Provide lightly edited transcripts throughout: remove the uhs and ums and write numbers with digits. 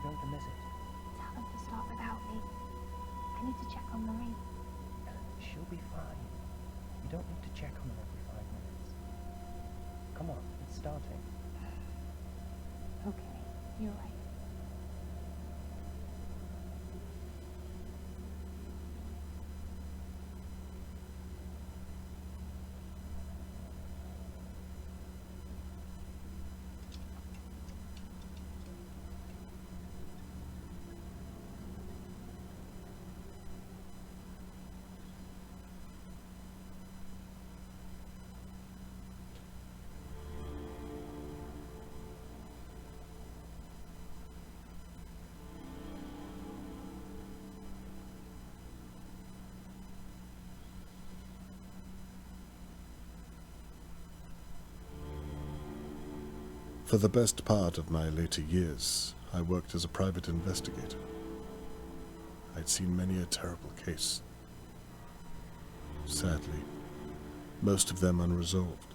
going to miss it. Tell them to start without me. I need to check on Marie. She'll be fine. You don't need to check on her every 5 minutes. Come on, it's starting. Okay, you're right. For the best part of my later years, I worked as a private investigator. I'd seen many a terrible case. Sadly, most of them unresolved.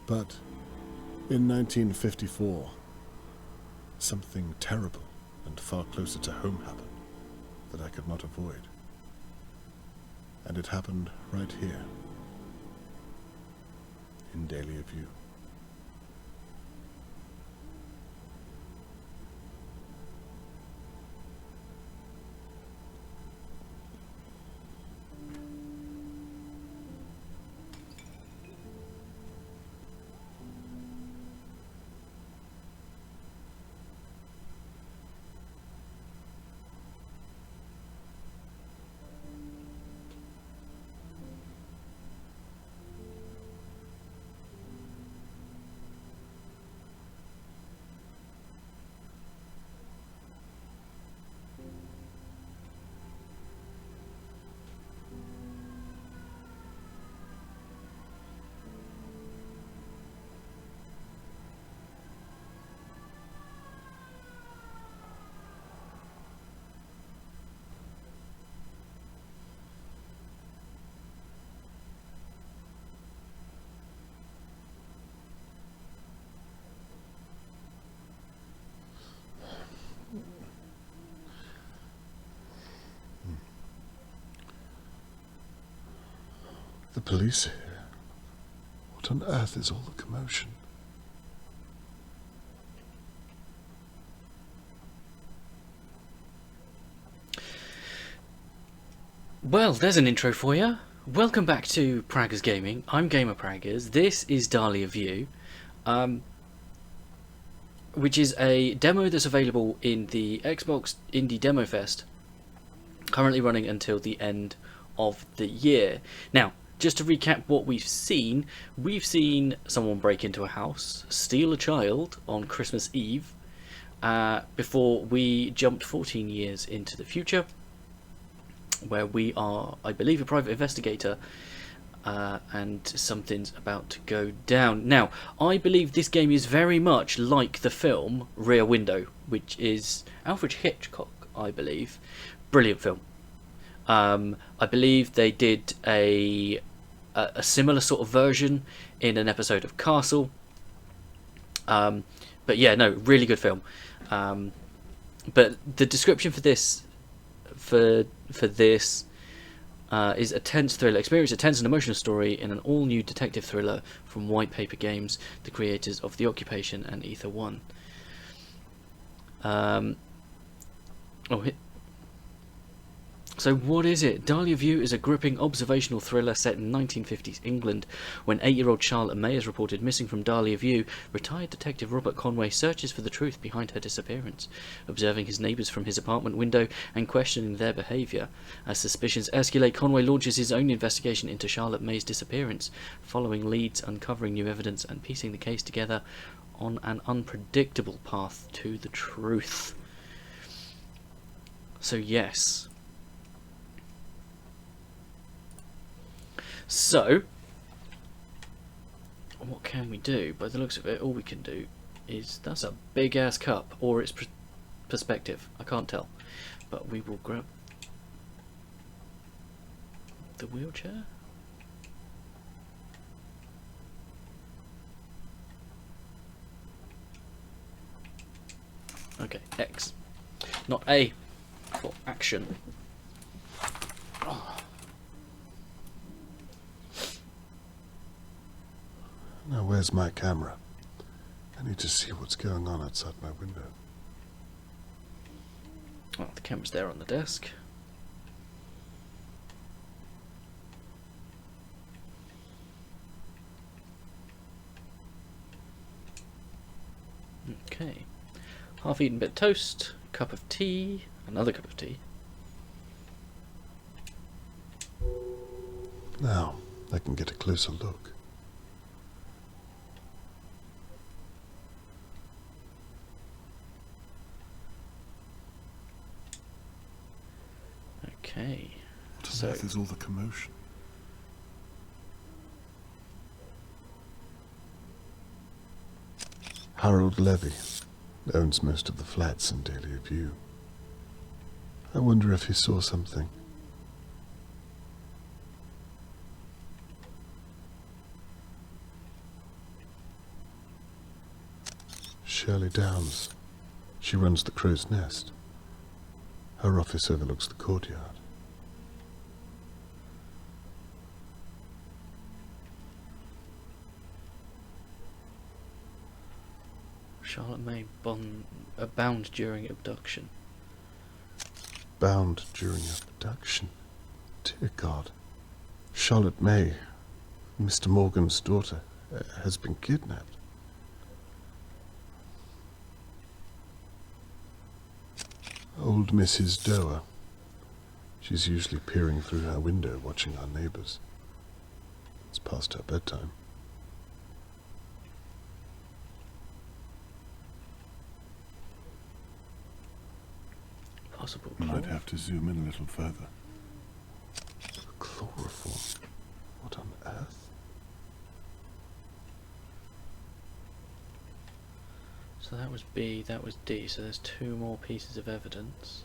But in 1954, something terrible and far closer to home happened that I could not avoid. And it happened right here, in Dahlia View. The police here. What on earth is all the commotion? Well, there's an intro for you. Welcome back to Praggers Gaming. I'm Gamer Praggers. This is Dahlia View, which is a demo that's available in the Xbox Indie DemoFest, currently running until the end of the year. Now, just to recap what we've seen someone break into a house, steal a child on Christmas Eve, before we jumped 14 years into the future, where we are, I believe, a private investigator, and something's about to go down. Now, I believe this game is very much like the film Rear Window, which is Alfred Hitchcock, I believe. Brilliant film. I believe they did a similar sort of version in an episode of Castle. But yeah, no, really good film. But the description for this is a tense thriller. Experience a tense and emotional story in an all-new detective thriller from White Paper Games, the creators of The Occupation and Ether 1. So what is it? Dahlia View is a gripping observational thriller set in 1950s England. When 8-year-old Charlotte May is reported missing from Dahlia View, retired detective Robert Conway searches for the truth behind her disappearance, observing his neighbours from his apartment window and questioning their behaviour. As suspicions escalate, Conway launches his own investigation into Charlotte May's disappearance, following leads, uncovering new evidence and piecing the case together on an unpredictable path to the truth. So yes. So, what can we do? By the looks of it, all we can do is... That's a big-ass cup, or it's perspective. I can't tell. But we will grab the wheelchair. Okay, X. Not A for action. Oh. Now, where's my camera? I need to see what's going on outside my window. Oh, the camera's there on the desk. Okay. Half-eaten bit of toast, cup of tea, another cup of tea. Now, I can get a closer look. Okay. What on earth is all the commotion? Harold Levy owns most of the flats in Dahlia View. I wonder if he saw something. Shirley Downs. She runs the Crow's Nest. Her office overlooks the courtyard. Charlotte May bound during abduction. Bound during abduction? Dear God. Charlotte May, Mr. Morgan's daughter, has been kidnapped. Old Mrs. Doer. She's usually peering through her window watching our neighbours. It's past her bedtime. Possible. Might have to zoom in a little further. Chloroform. What on earth? So that was B, that was D, so there's two more pieces of evidence.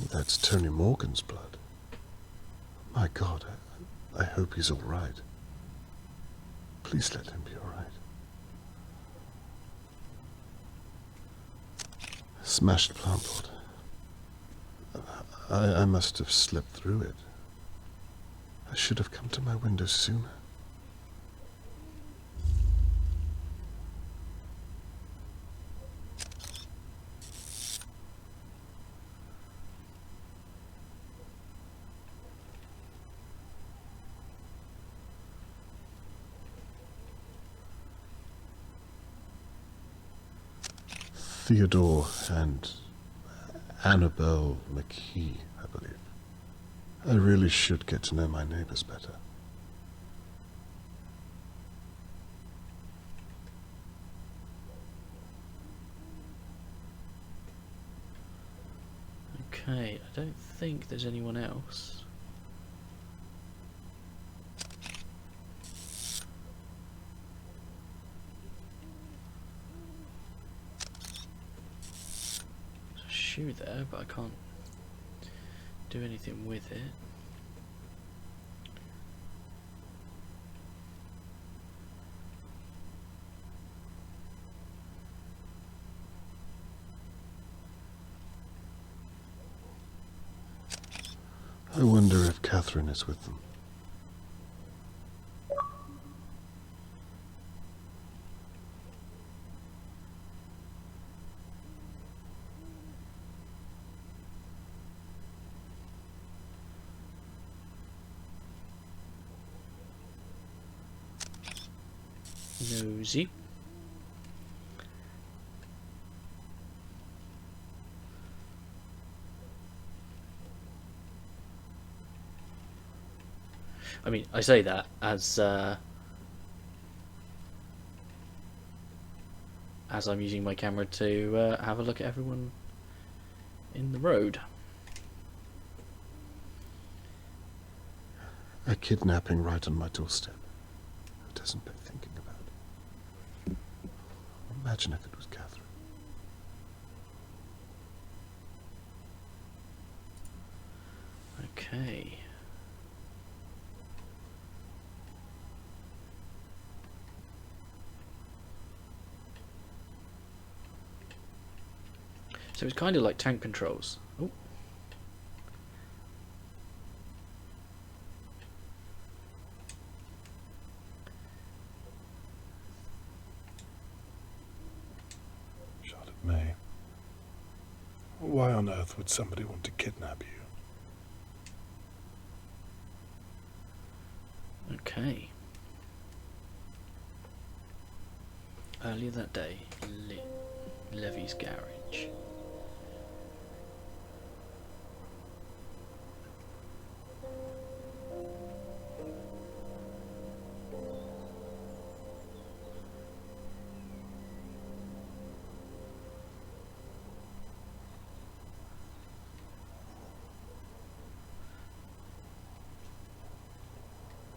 That's Tony Morgan's blood. My God, I hope he's all right. Please let him be all right. Smashed plant pot. I must have slipped through it. I should have come to my window sooner. Theodore and Annabelle McKee, I believe. I really should get to know my neighbours better. Okay, I don't think there's anyone else. There's a shoe there, but I can't do anything with it. I wonder if Catherine is with them. Nosy. I mean, I say that as I'm using my camera to have a look at everyone in the road. A kidnapping right on my doorstep. It doesn't bear thinking about. Imagine if it was Catherine. Okay. So it's kind of like tank controls. Oh. Charlotte May. Why on earth would somebody want to kidnap you? Okay. Earlier that day, Levy's garage.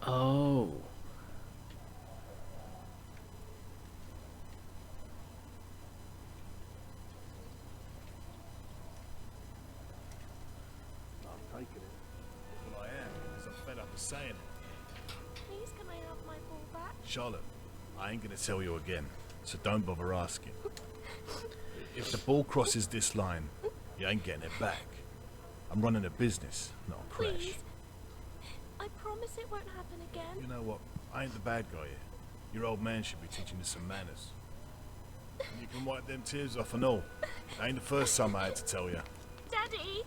Oh. I'm taking it. Well, I am, because I'm fed up of saying it. Please, can I have my ball back? Charlotte, I ain't gonna tell you again, so don't bother asking. If the ball crosses this line, you ain't getting it back. I'm running a business, not a crash. Please. I promise it won't happen again. You know what? I ain't the bad guy here. Your old man should be teaching you some manners. And you can wipe them tears off and all. Ain't the first time I had to tell you. Daddy!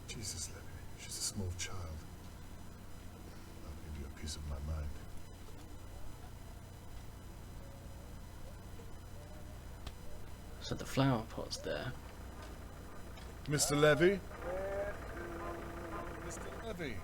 Jesus, Levy. She's a small child. I'll give you a piece of my mind. So the flower pot's there. Mr. Levy? Mr. Levy?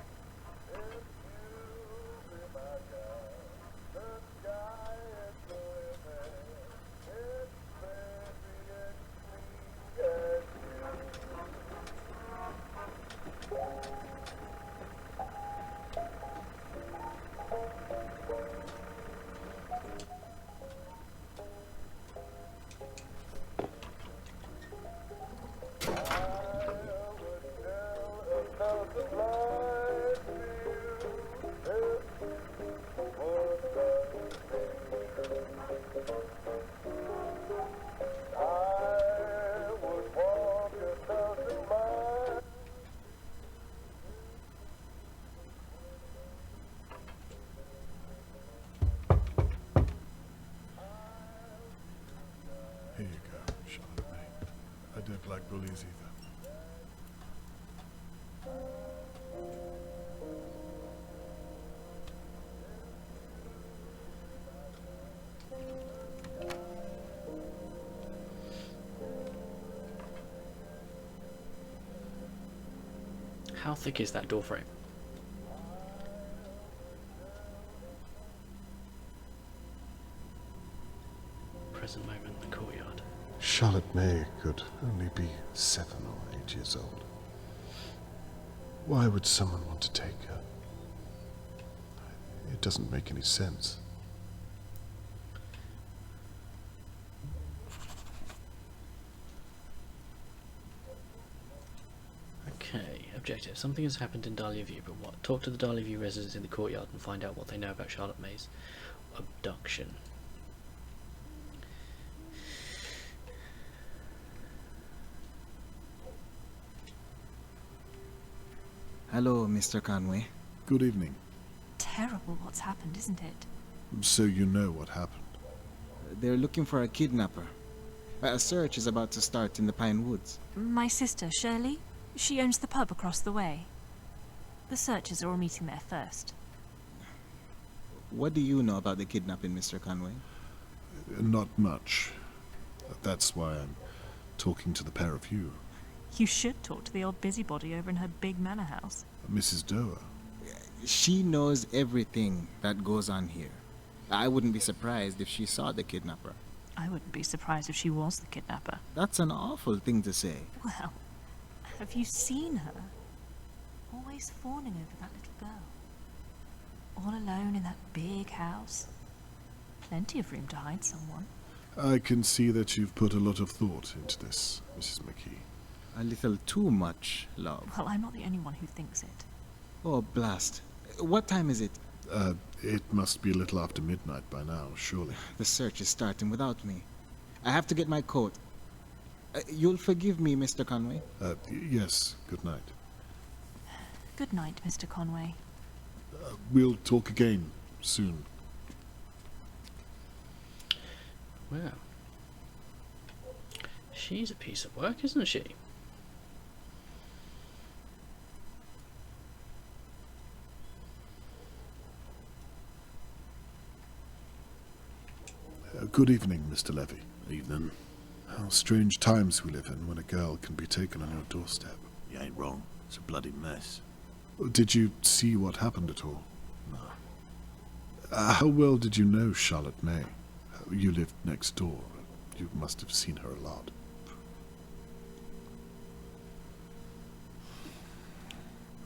Here you go, Charlotte May. I don't like bullies either. How thick is that door frame? Present moment in the courtyard. Charlotte May could only be 7 or 8 years old. Why would someone want to take her? It doesn't make any sense. Okay, objective. Something has happened in Dahlia View, but what? Talk to the Dahlia View residents in the courtyard and find out what they know about Charlotte May's abduction. Hello, Mr. Conway. Good evening. Terrible what's happened, isn't it? So you know what happened? They're looking for a kidnapper. A search is about to start in the Pine Woods. My sister, Shirley, she owns the pub across the way. The searchers are all meeting there first. What do you know about the kidnapping, Mr. Conway? Not much. That's why I'm talking to the pair of you. You should talk to the old busybody over in her big manor house. Mrs. Doer. She knows everything that goes on here. I wouldn't be surprised if she saw the kidnapper. I wouldn't be surprised if she was the kidnapper. That's an awful thing to say. Well, have you seen her? Always fawning over that little girl. All alone in that big house. Plenty of room to hide someone. I can see that you've put a lot of thought into this, Mrs. McKee. A little too much, love. Well, I'm not the only one who thinks it. Oh, blast. What time is it? It must be a little after midnight by now, surely. The search is starting without me. I have to get my coat. You'll forgive me, Mr. Conway? Yes, good night. Good night, Mr. Conway. We'll talk again soon. Well, she's a piece of work, isn't she? Good evening, Mr. Levy. Evening. How strange times we live in when a girl can be taken on your doorstep. You ain't wrong. It's a bloody mess. Did you see what happened at all? No. How well did you know Charlotte May? You lived next door. You must have seen her a lot.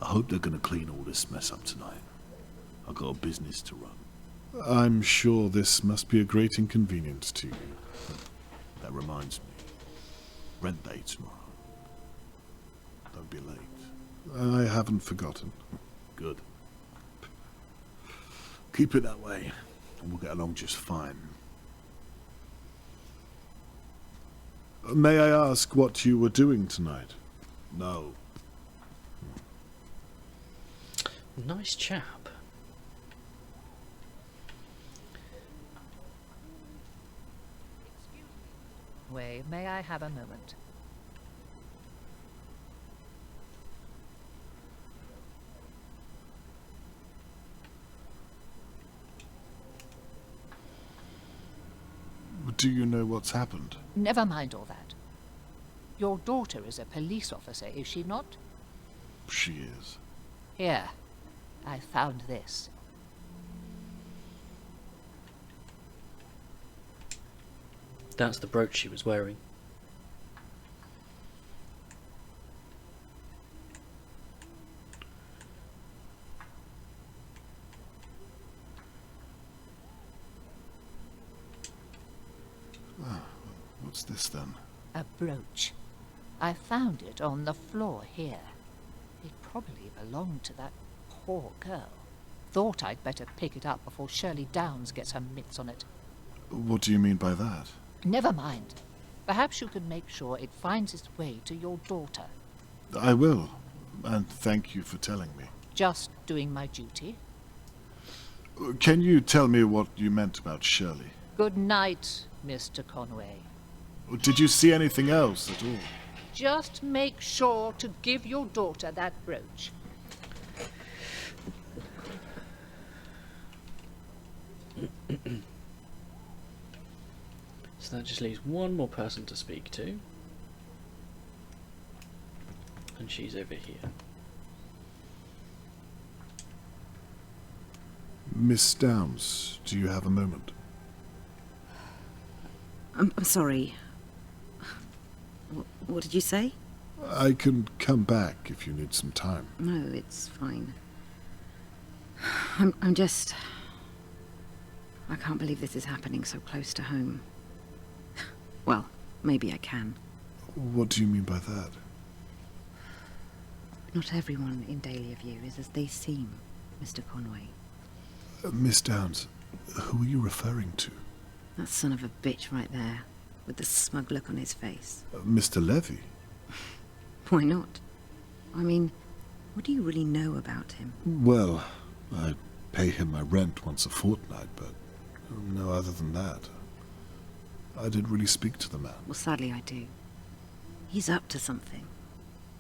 I hope they're gonna clean all this mess up tonight. I've got a business to run. I'm sure this must be a great inconvenience to you. That reminds me. Rent day tomorrow. Don't be late. I haven't forgotten. Good. Keep it that way, and we'll get along just fine. May I ask what you were doing tonight? No. Nice chap. Way, may I have a moment? Do you know what's happened? Never mind all that. Your daughter is a police officer, is she not? She is. Here, I found this. That's the brooch she was wearing. What's this then? A brooch. I found it on the floor here. It probably belonged to that poor girl. Thought I'd better pick it up before Shirley Downs gets her mitts on it. What do you mean by that? Never mind. Perhaps you can make sure it finds its way to your daughter. I will, and thank you for telling me. Just doing my duty. Can you tell me what you meant about Shirley? Good night, Mr. Conway. Did you see anything else at all? Just make sure to give your daughter that brooch. So that just leaves one more person to speak to. And she's over here. Miss Downs, do you have a moment? I'm sorry. What did you say? I can come back if you need some time. No, it's fine. I'm just... I can't believe this is happening so close to home. Well, maybe I can. What do you mean by that? Not everyone in Dahlia View is as they seem, Mr. Conway. Miss Downs, who are you referring to? That son of a bitch right there, with the smug look on his face. Mr. Levy? Why not? I mean, what do you really know about him? Well, I pay him my rent once a fortnight, but no other than that. I didn't really speak to the man. Well, sadly I do. He's up to something.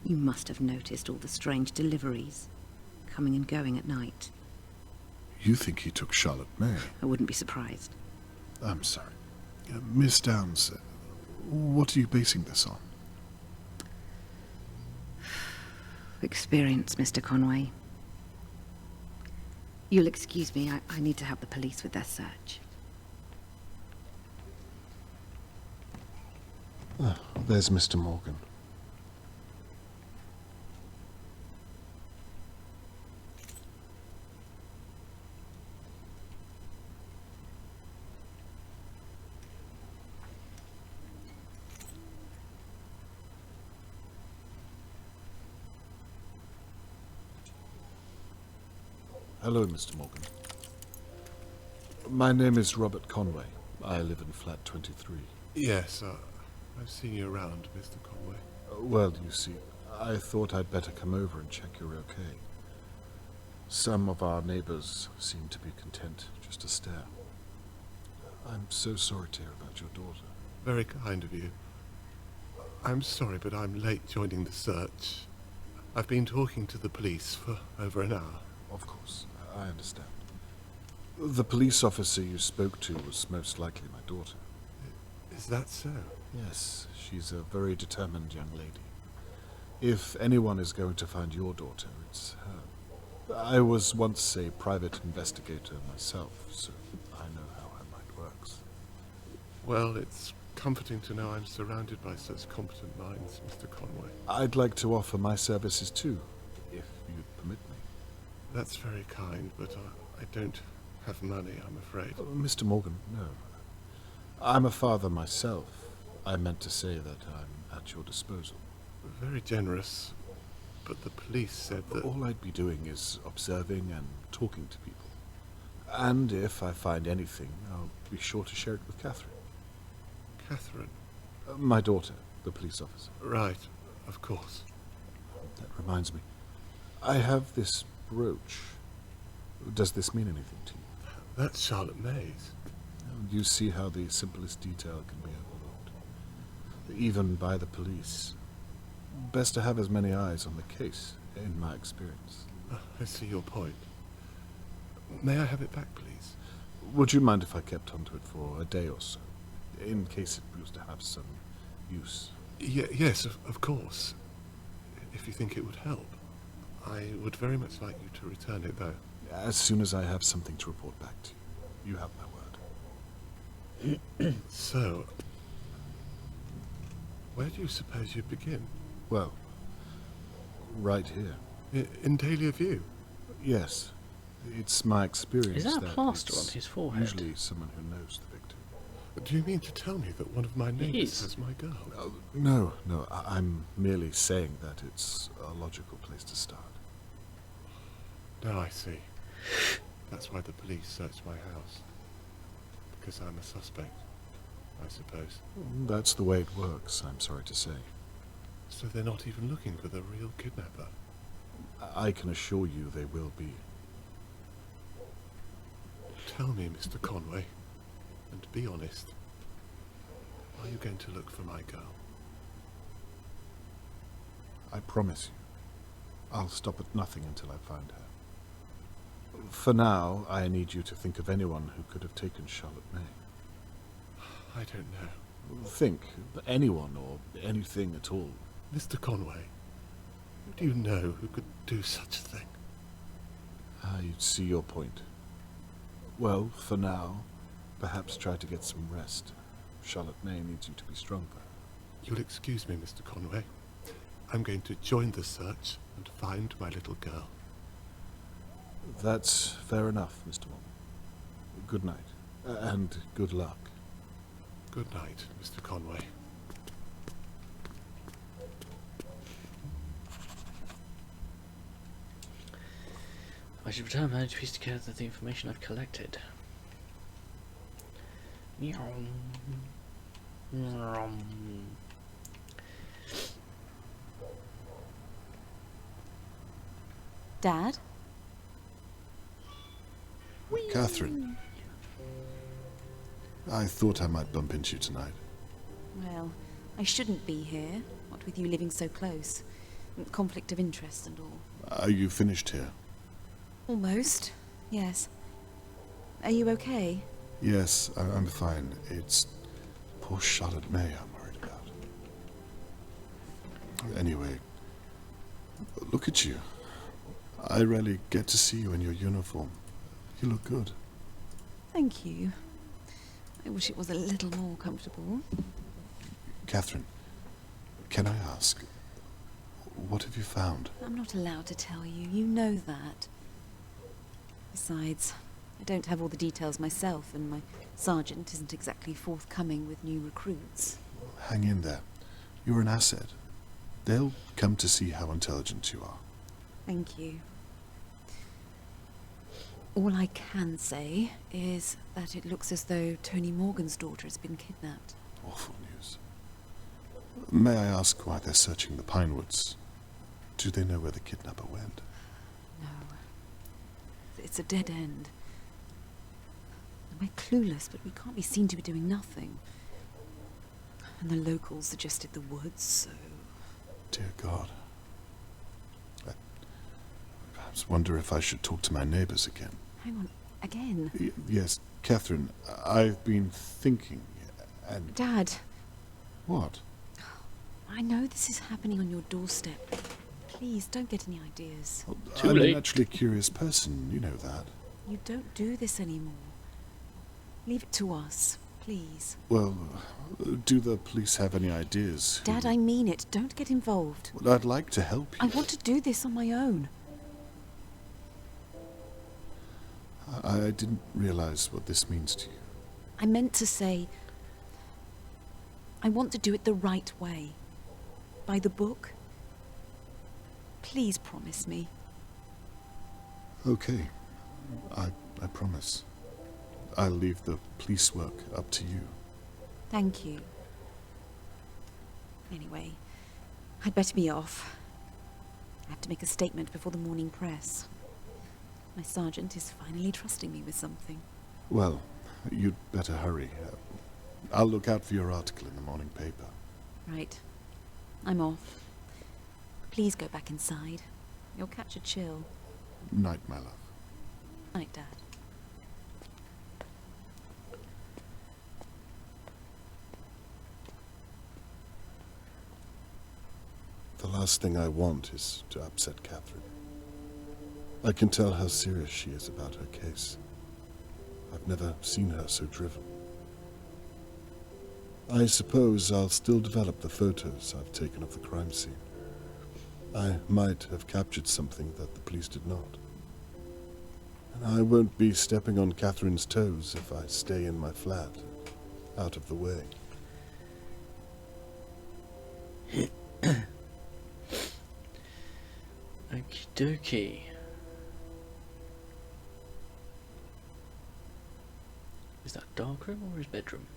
You must have noticed all the strange deliveries, coming and going at night. You think he took Charlotte May? I wouldn't be surprised. I'm sorry. Miss Downs, what are you basing this on? Experience, Mr. Conway. You'll excuse me, I need to help the police with their search. Oh, there's Mr. Morgan. Hello, Mr. Morgan. My name is Robert Conway. I live in flat 23. Yes, I've seen you around, Mr. Conway. Well, you see, I thought I'd better come over and check you're okay. Some of our neighbours seem to be content just to stare. I'm so sorry to hear about your daughter. Very kind of you. I'm sorry, but I'm late joining the search. I've been talking to the police for over an hour. Of course, I understand. The police officer you spoke to was most likely my daughter. Is that so? Yes, she's a very determined young lady. If anyone is going to find your daughter, it's her. I was once a private investigator myself, so I know how her mind works. Well, it's comforting to know I'm surrounded by such competent minds, Mr. Conway. I'd like to offer my services too, if you'd permit me. That's very kind, but I don't have money, I'm afraid. Mr. Morgan, no. I'm a father myself. I meant to say that I'm at your disposal. Very generous, but the police said that... All I'd be doing is observing and talking to people. And if I find anything, I'll be sure to share it with Catherine. Catherine? My daughter, the police officer. Right, of course. That reminds me. I have this brooch. Does this mean anything to you? That's Charlotte May's. You see how the simplest detail can be overlooked, even by the police. Best to have as many eyes on the case, in my experience. I see your point. May I have it back, please? Would you mind if I kept onto it for a day or so, in case it was to have some use? Yes, of course. If you think it would help. I would very much like you to return it, though. As soon as I have something to report back to you. You have my word. So, where do you suppose you'd begin? Well, right here. In Dahlia View? Yes. It's my experience Is that a plaster it's on his forehead? Usually someone who knows the victim. Do you mean to tell me that one of my neighbours has my girl? No. I'm merely saying that it's a logical place to start. Now I see. That's why the police searched my house. Because I'm a suspect, I suppose. That's the way it works, I'm sorry to say. So they're not even looking for the real kidnapper? I can assure you they will be. Tell me, Mr. Conway, and be honest. Are you going to look for my girl? I promise you. I'll stop at nothing until I find her. For now, I need you to think of anyone who could have taken Charlotte May. I don't know. Think. Anyone or anything at all. Mr. Conway, who do you know who could do such a thing? You see your point. Well, for now, perhaps try to get some rest. Charlotte May needs you to be stronger. You'll excuse me, Mr. Conway. I'm going to join the search and find my little girl. That's fair enough, Mr. Morgan. Good night, and good luck. Good night, Mr. Conway. I should return home to piece together the information I've collected. Dad? Catherine, I thought I might bump into you tonight. Well, I shouldn't be here, what with you living so close. Conflict of interest and all. Are you finished here? Almost, yes. Are you okay? Yes, I'm fine. It's poor Charlotte May I'm worried about. Anyway, look at you. I rarely get to see you in your uniform. You look good. Thank you. I wish it was a little more comfortable. Catherine, can I ask, what have you found? I'm not allowed to tell you. You know that. Besides, I don't have all the details myself, and my sergeant isn't exactly forthcoming with new recruits. Hang in there. You're an asset. They'll come to see how intelligent you are. Thank you. All I can say is that it looks as though Tony Morgan's daughter has been kidnapped. Awful news. May I ask why they're searching the Pinewoods? Do they know where the kidnapper went? No. It's a dead end. We're clueless, but we can't be seen to be doing nothing. And the locals suggested the woods, so... Dear God. I perhaps wonder if I should talk to my neighbours again. Hang on, again? Yes, Catherine, I've been thinking, and... Dad! What? I know this is happening on your doorstep. Please, don't get any ideas. Well, Too I'm late. a naturally curious person, you know that. You don't do this anymore. Leave it to us, please. Well, do the police have any ideas? Dad, I mean it. Don't get involved. Well, I'd like to help you. I want to do this on my own. I didn't realize what this means to you. I meant to say... I want to do it the right way. By the book. Please promise me. Okay. I promise. I'll leave the police work up to you. Thank you. Anyway, I'd better be off. I have to make a statement before the morning press. My sergeant is finally trusting me with something. Well, you'd better hurry. I'll look out for your article in the morning paper. Right. I'm off. Please go back inside. You'll catch a chill. Night, my love. Night, Dad. The last thing I want is to upset Catherine. I can tell how serious she is about her case. I've never seen her so driven. I suppose I'll still develop the photos I've taken of the crime scene. I might have captured something that the police did not. And I won't be stepping on Catherine's toes if I stay in my flat, out of the way. Okie dokie. Is that dark room or his bedroom?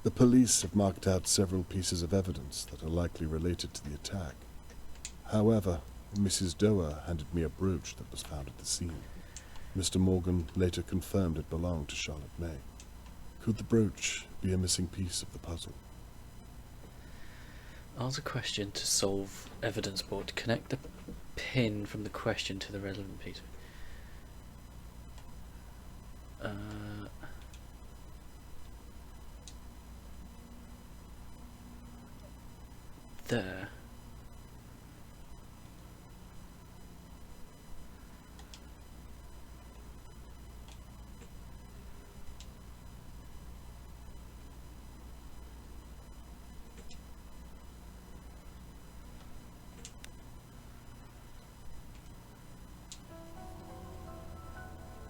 The police have marked out several pieces of evidence that are likely related to the attack. However, Mrs. Doer handed me a brooch that was found at the scene. Mr. Morgan later confirmed it belonged to Charlotte May. Could the brooch be a missing piece of the puzzle? Ask a question to solve evidence board. Connect the pin from the question to the relevant piece. There.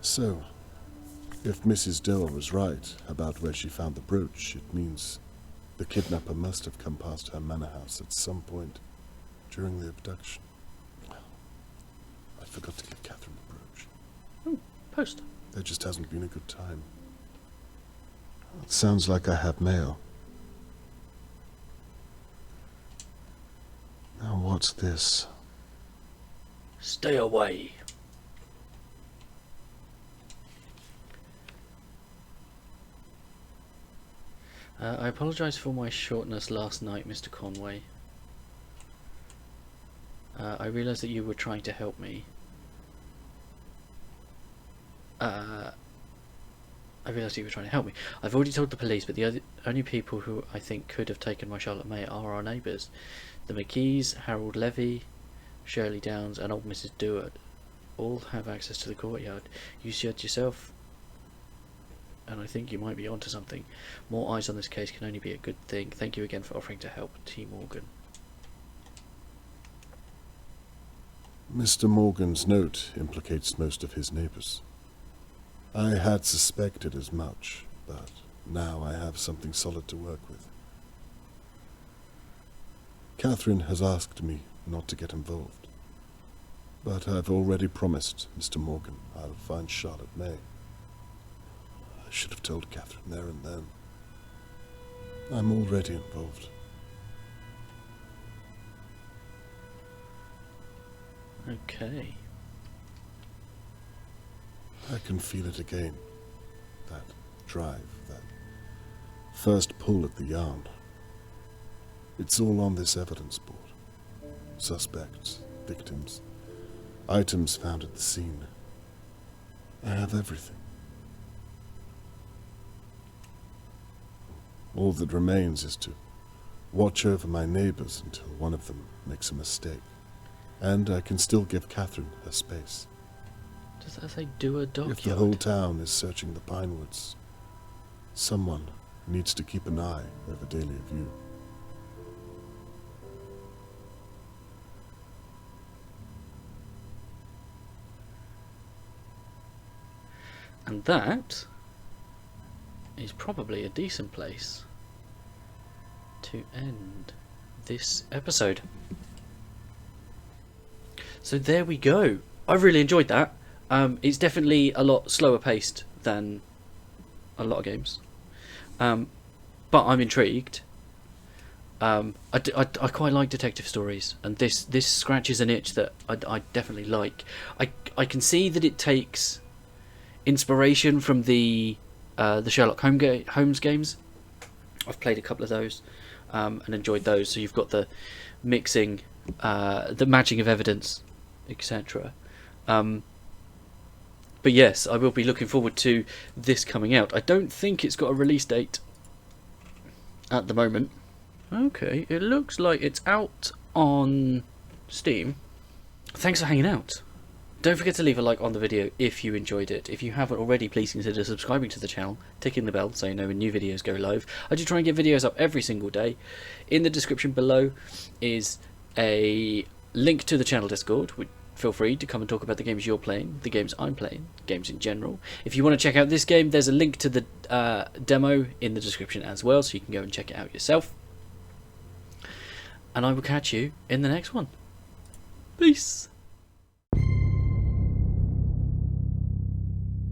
So, if Mrs. Dell was right about where she found the brooch, it means the kidnapper must have come past her manor house at some point during the abduction. I forgot to give Catherine the brooch. Oh, post. There just hasn't been a good time. It sounds like I have mail. Now what's this? Stay away. I apologise for my shortness last night, Mr. Conway. I realised that you were trying to help me. I realised you were trying to help me. I've already told the police, but the only people who I think could have taken my Charlotte May are our neighbours. The McKees, Harold Levy, Shirley Downs and old Mrs. Dewar all have access to the courtyard. You said yourself, and I think you might be onto something. More eyes on this case can only be a good thing. Thank you again for offering to help. T. Morgan. Mr. Morgan's note implicates most of his neighbours. I had suspected as much, but now I have something solid to work with. Catherine has asked me not to get involved, but I've already promised Mr. Morgan I'll find Charlotte May. I should have told Catherine there and then. I'm already involved. Okay. I can feel it again. That drive, that first pull at the yarn. It's all on this evidence board. Suspects, victims, items found at the scene. I have everything. All that remains is to watch over my neighbours until one of them makes a mistake. And I can still give Catherine her space. Does that say do a dockyard? If the whole town is searching the pine woods, someone needs to keep an eye over Dahlia View. And that is probably a decent place to end this episode. So there we go. I really enjoyed that. It's definitely a lot slower paced than a lot of games, but I'm intrigued. I quite like detective stories, and this scratches an itch that I definitely like. I can see that it takes inspiration from the Sherlock Holmes games. I've played a couple of those and enjoyed those. So you've got the mixing, the matching of evidence, etc. But yes, I will be looking forward to this coming out. I don't think it's got a release date at the moment. Okay, it looks like it's out on Steam. Thanks for hanging out. Don't forget to leave a like on the video if you enjoyed it. If you haven't already, please consider subscribing to the channel, ticking the bell so you know when new videos go live. I do try and get videos up every single day. In the description below is a link to the channel Discord. Feel free to come and talk about the games you're playing, the games I'm playing, games in general. If you want to check out this game, there's a link to the demo in the description as well, so you can go and check it out yourself. And I will catch you in the next one. Peace!